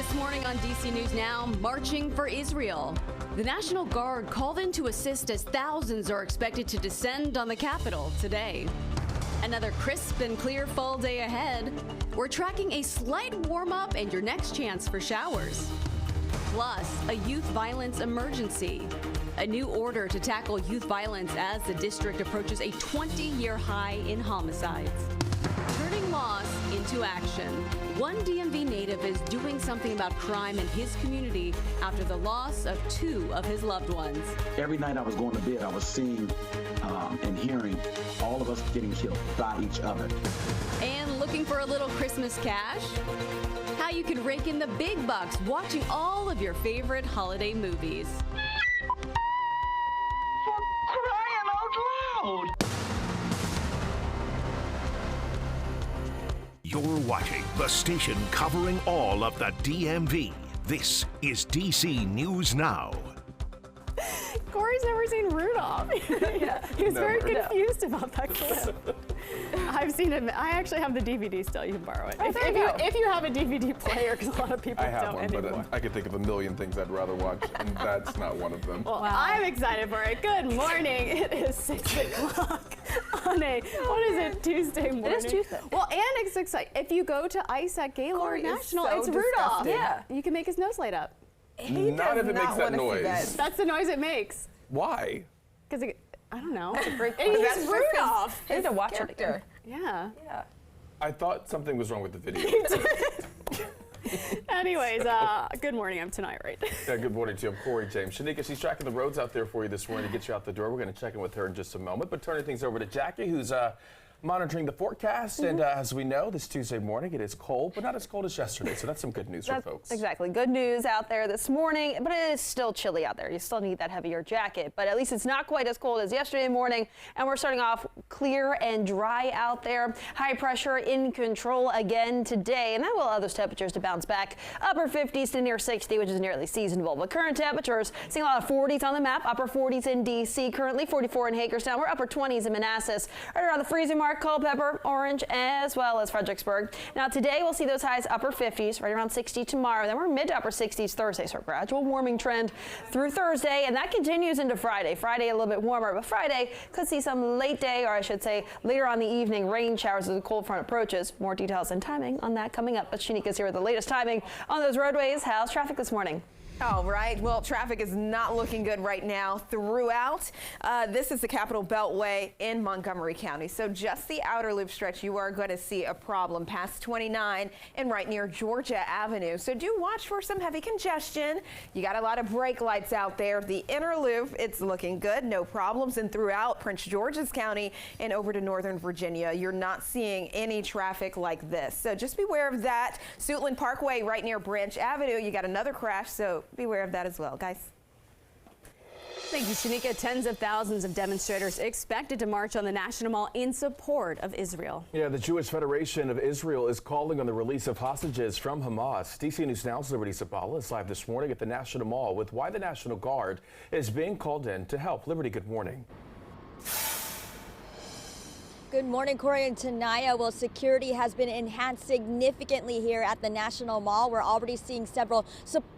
This morning on DC News Now, marching for Israel. The National Guard called in to assist as thousands are expected to descend on the Capitol today. Another crisp and clear fall day ahead. We're tracking a slight warm-up and your next chance for showers. Plus, a youth violence emergency. A new order to tackle youth violence as the district approaches a 20-year high in homicides. Turning loss into action. One DMV native is doing something about crime in his community after the loss of 2 of his loved ones. Every night I was going to bed, I was seeing and hearing all of us getting killed by each other. And looking for a little Christmas cash? How you can rake in the big bucks watching all of your favorite holiday movies. For crying out loud! You're watching the station covering all of the DMV. This is DC News Now. Corey's never seen Rudolph. Yeah, he was very confused about that clip. I've seen it. I actually have the DVD still. You can borrow it. If you have a DVD player, because a lot of people I have don't one, anymore. but I could think of a million things I'd rather watch, and that's not one of them. Well, I'm excited for it. Good morning. It is 6 o'clock on a, what is it, Tuesday morning? It is Tuesday. Well, and it's exciting. If you go to ICE at Gaylord Corey is National, so it's Rudolph. disgusting. Yeah. You can make his nose light up. Not if it makes that noise. That's the noise it makes. Why? Because I don't know. That's a great And point. he's Rudolph. I need to watch it again. Yeah. Yeah. I thought something was wrong with the video. Anyways, good morning. I'm Tonight Right. Yeah, good morning to you. I'm Corey James. Shanika, she's tracking the roads out there for you this morning to get you out the door. We're going to check in with her in just a moment. But turning things over to Jackie, who's monitoring the forecast. And as we know, this Tuesday morning, it is cold, but not as cold as yesterday. So that's some good news for folks. Exactly. Good news out there this morning, but it is still chilly out there. You still need that heavier jacket, but at least it's not quite as cold as yesterday morning. And we're starting off clear and dry out there. High pressure in control again today, and that will allow those temperatures to bounce back. Upper 50s to near 60, which is nearly seasonable. But current temperatures, seeing a lot of 40s on the map. Upper 40s in D.C. currently, 44 in Hagerstown. We're upper 20s in Manassas, right around the freezing mark. Culpeper, Orange, as well as Fredericksburg. Now today we'll see those highs upper 50s, right around 60 tomorrow. Then we're mid to upper 60s Thursday, so a gradual warming trend through Thursday, and that continues into Friday. Friday a little bit warmer, but Friday could see some late day, or I should say later on the evening, rain showers as the cold front approaches. More details and timing on that coming up. But Shanika's here with the latest timing on those roadways. How's traffic this morning? All right. Well, traffic is not looking good right now throughout. This is the Capitol Beltway in Montgomery County. So just the outer loop stretch, you are going to see a problem past 29 and right near Georgia Avenue. So do watch for some heavy congestion. You got a lot of brake lights out there. The inner loop, it's looking good. No problems. And throughout Prince George's County and over to Northern Virginia, you're not seeing any traffic like this. So just beware of that. Suitland Parkway right near Branch Avenue, you got another crash. So beware of that as well, guys. Thank you, Shanika. Tens of thousands of demonstrators expected to march on the National Mall in support of Israel. Yeah, the Jewish Federation of Israel is calling on the release of hostages from Hamas. DC News Now's Liberty Zabala is live this morning at the National Mall with why the National Guard is being called in to help. Liberty, good morning. Good morning, Corey and Tanaya. Well, security has been enhanced significantly here at the National Mall. We're already seeing several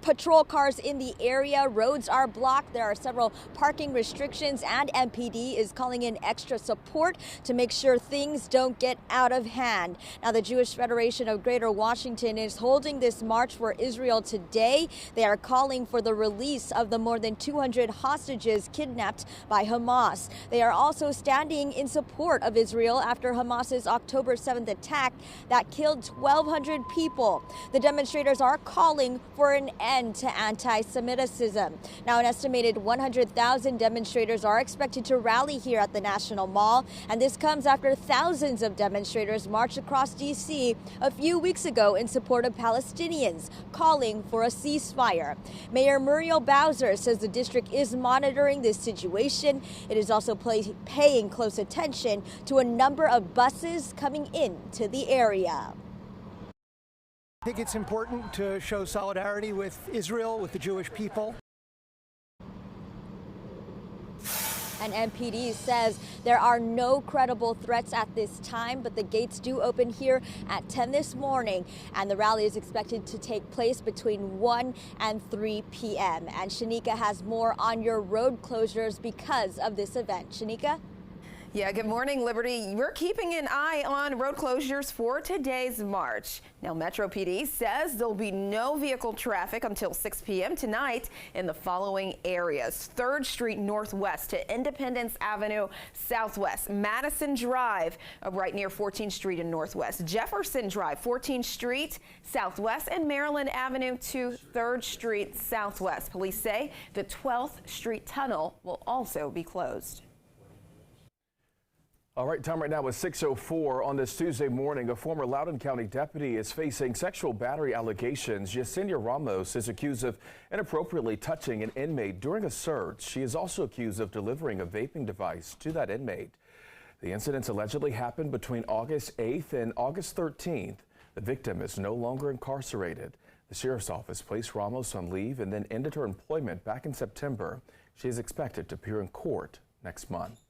patrol cars in the area. Roads are blocked. There are several parking restrictions, and MPD is calling in extra support to make sure things don't get out of hand. Now, the Jewish Federation of Greater Washington is holding this march for Israel today. They are calling for the release of the more than 200 hostages kidnapped by Hamas. They are also standing in support of Israel after Hamas's October 7th attack that killed 1,200 people. The demonstrators are calling for an end to anti-Semitism. Now, an estimated 100,000 demonstrators are expected to rally here at the National Mall, and this comes after thousands of demonstrators marched across D.C. a few weeks ago in support of Palestinians, calling for a ceasefire. Mayor Muriel Bowser says the district is monitoring this situation. It is also paying close attention to a number of buses coming into the area. I think it's important to show solidarity with Israel, with the Jewish people. And MPD says there are no credible threats at this time, but the gates do open here at 10 this morning, and the rally is expected to take place between 1 and 3 p.m. And Shanika has more on your road closures because of this event. Shanika? Yeah, good morning, Liberty. We're keeping an eye on road closures for today's march. Now, Metro PD says there'll be no vehicle traffic until 6 p.m. tonight in the following areas: 3rd Street Northwest to Independence Avenue Southwest, Madison Drive right near 14th Street in Northwest, Jefferson Drive, 14th Street Southwest, and Maryland Avenue to 3rd Street Southwest. Police say the 12th Street Tunnel will also be closed. All right, time right now is 6:04 on this Tuesday morning. A former Loudoun County deputy is facing sexual battery allegations. Yesenia Ramos is accused of inappropriately touching an inmate during a search. She is also accused of delivering a vaping device to that inmate. The incidents allegedly happened between August 8th and August 13th. The victim is no longer incarcerated. The sheriff's office placed Ramos on leave and then ended her employment back in September. She is expected to appear in court next month.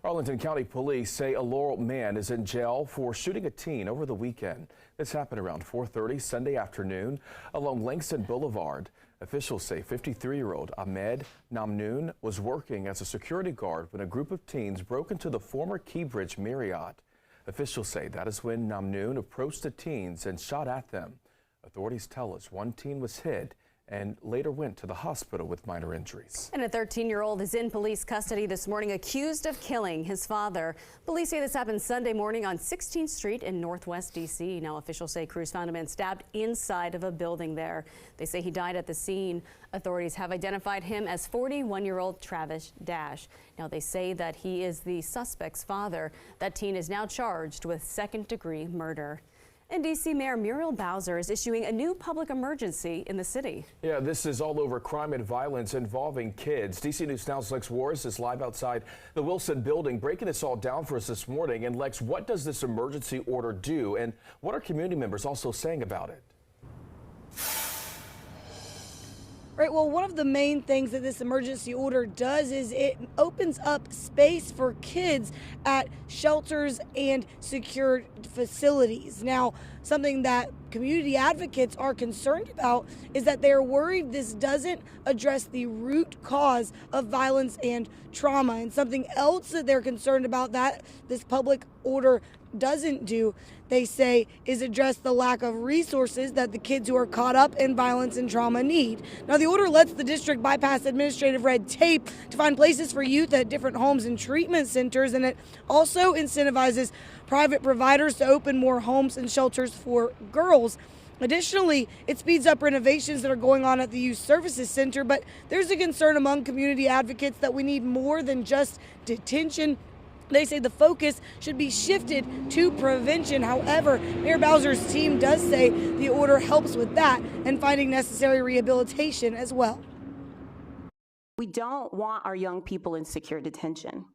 Arlington County Police say a Laurel man is in jail for shooting a teen over the weekend. This happened around 4:30 Sunday afternoon along Langston Boulevard. Officials say 53-year-old Ahmed Namnoon was working as a security guard when a group of teens broke into the former Keybridge Marriott. Officials say that is when Namnoon approached the teens and shot at them. Authorities tell us one teen was hit and later went to the hospital with minor injuries. And a 13-year-old is in police custody this morning accused of killing his father. Police say this happened Sunday morning on 16th Street in Northwest D.C. Now officials say crews found a man stabbed inside of a building there. They say he died at the scene. Authorities have identified him as 41-year-old Travis Dash. Now they say that he is the suspect's father. That teen is now charged with second-degree murder. And D.C. Mayor Muriel Bowser is issuing a new public emergency in the city. Yeah, this is all over crime and violence involving kids. D.C. News Now's Lex Juarez is live outside the Wilson building, breaking this all down for us this morning. And Lex, what does this emergency order do, and what are community members also saying about it? Right, well, one of the main things that this emergency order does is it opens up space for kids at shelters and secured facilities. Now, something that community advocates are concerned about is that they're worried this doesn't address the root cause of violence and trauma. And something else that they're concerned about that this public order doesn't do, they say, is address the lack of resources that the kids who are caught up in violence and trauma need. Now, the order lets the district bypass administrative red tape to find places for youth at different homes and treatment centers, and it also incentivizes private providers to open more homes and shelters for girls. Additionally, it speeds up renovations that are going on at the Youth Services Center, but there's a concern among community advocates that we need more than just detention. They say the focus should be shifted to prevention. However, Mayor Bowser's team does say the order helps with that and finding necessary rehabilitation as well. We don't want our young people in secure detention.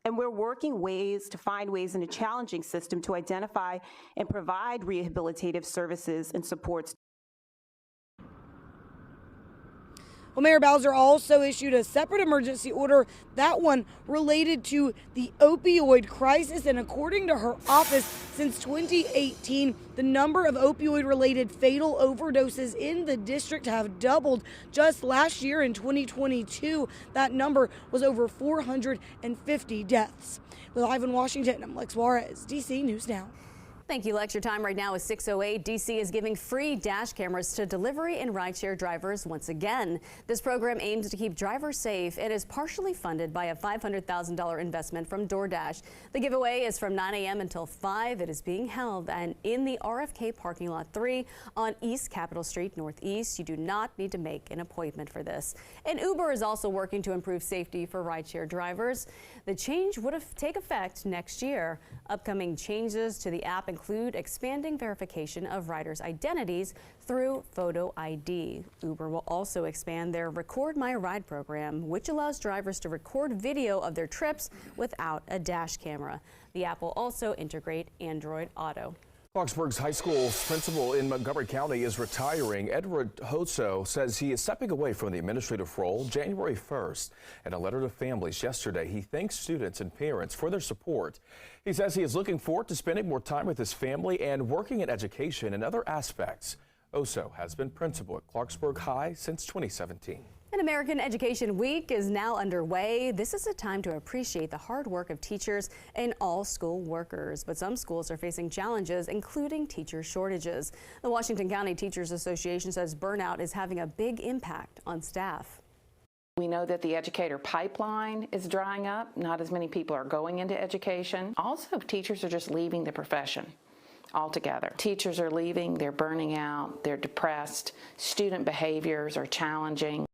And we're working ways to find ways in a challenging system to identify and provide rehabilitative services and supports. Well, Mayor Bowser also issued a separate emergency order, that one related to the opioid crisis. And according to her office, since 2018, the number of opioid-related fatal overdoses in the district have doubled. Just last year in 2022, that number was over 450 deaths. Live in Washington, I'm Lex Juarez, DC News Now. Thank you, Lex. Your time right now is 6:08. D.C. is giving free dash cameras to delivery and rideshare drivers once again. This program aims to keep drivers safe and is partially funded by a $500,000 investment from DoorDash. The giveaway is from 9 a.m. until 5. It is being held in the RFK Parking Lot 3 on East Capitol Street Northeast. You do not need to make an appointment for this. And Uber is also working to improve safety for rideshare drivers. The change would take effect next year. Upcoming changes to the app include expanding verification of riders' identities through photo ID. Uber will also expand their Record My Ride program, which allows drivers to record video of their trips without a dash camera. The app will also integrate Android Auto. Clarksburg's high school's principal in Montgomery County is retiring. Edward Hoso says he is stepping away from the administrative role January 1st. In a letter to families yesterday, he thanks students and parents for their support. He says he is looking forward to spending more time with his family and working in education and other aspects. Hoso has been principal at Clarksburg High since 2017. An American Education Week is now underway. This is a time to appreciate the hard work of teachers and all school workers. But some schools are facing challenges, including teacher shortages. The Washington County Teachers Association says burnout is having a big impact on staff. We know that the educator pipeline is drying up. Not as many people are going into education. Also, teachers are just leaving the profession altogether. Teachers are leaving, they're burning out, they're depressed, student behaviors are challenging.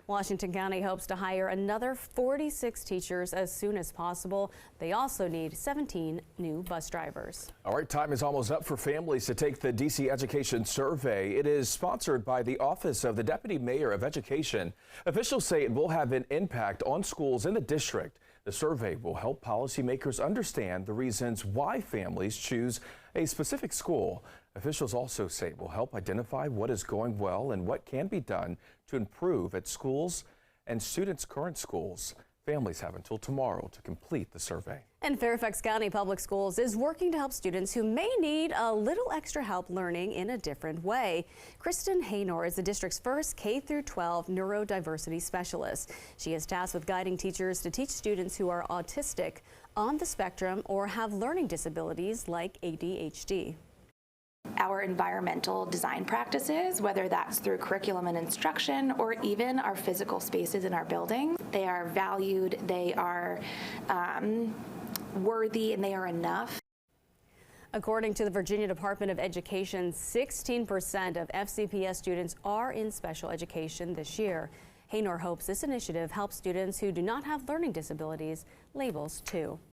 Washington County hopes to hire another 46 teachers as soon as possible. They also need 17 new bus drivers. All right, time is almost up for families to take the DC Education Survey. It is sponsored by the Office of the Deputy Mayor of Education. Officials say it will have an impact on schools in the district. The survey will help policymakers understand the reasons why families choose a specific school. Officials also say it will help identify what is going well and what can be done to improve at schools and students' current schools. Families have until tomorrow to complete the survey. And Fairfax County Public Schools is working to help students who may need a little extra help learning in a different way. Kristen Haynor is the district's first K-12 neurodiversity specialist. She is tasked with guiding teachers to teach students who are autistic, on the spectrum, or have learning disabilities like ADHD. Our environmental design practices, whether that's through curriculum and instruction or even our physical spaces in our buildings, they are valued, they are worthy, and they are enough. According to the Virginia Department of Education, 16% of FCPS students are in special education this year. Haynor hopes this initiative helps students who do not have learning disabilities labels too.